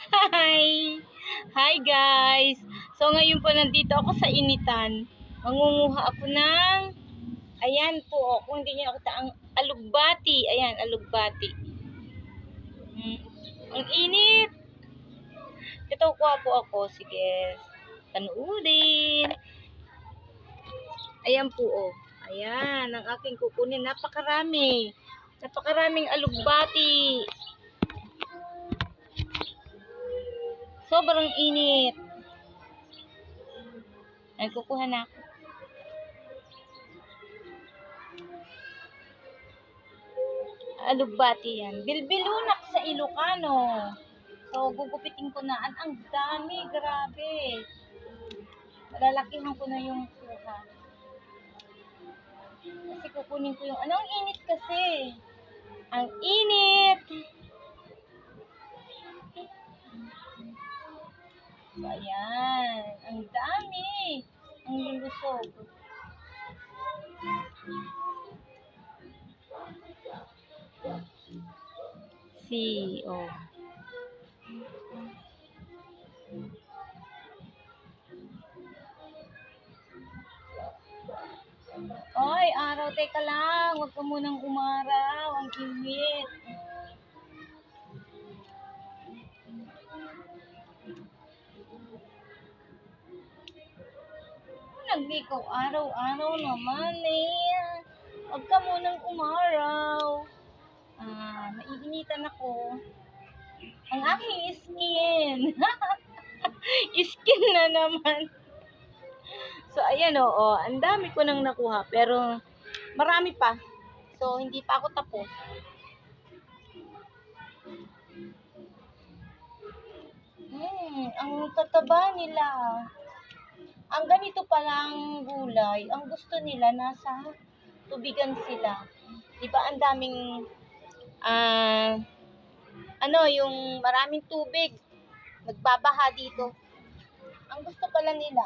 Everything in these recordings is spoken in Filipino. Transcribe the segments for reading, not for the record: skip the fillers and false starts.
Hi! Hi guys! So ngayon po nandito ako sa initan. Mangunguha ako ng, ayan po, kung hindi niyo nakita, ang alugbati. Ayan, alugbati. Ang init! Ito, kuha po ako. Sige, panuudin. Ayan po, oh. Ayan, ang aking kukunin. Napakarami. Napakaraming alugbati. Sobrang init. Ay, kukuha na ako. Alugbati yan. Bilbilunak sa Ilocano. So, gugupitin ko na. Ang dami, grabe. Malalakihan ko na yung kuha. Kasi kukunin ko yung, ang init kasi. Ang init. So, ayan. Ang dami. Ang lulusog. Oh. Oy, araw, teka lang. Huwag ka munang umaraw. Ang init. Naglikaw araw-araw naman eh. Huwag ka munang umaraw. Naiinitan ako. Ang aking skin. Skin na naman. So, ayan oo. Ang dami ko nang nakuha. Pero, marami pa. So, hindi pa ako tapos. Ang tataba nila. Ang ganito palang gulay, ang gusto nila nasa tubigan sila. Diba ang daming, yung maraming tubig. Nagbabaha dito. Ang gusto pala nila,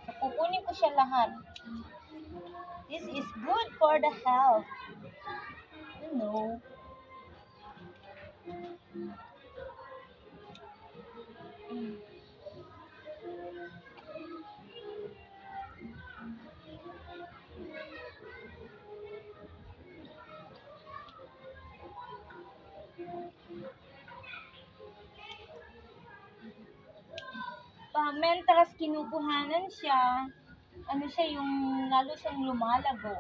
So, kukunin ko siya lahat. This is good for the health. You know. Mentras kinukuhanan siya, yung lalo siyang lumalago.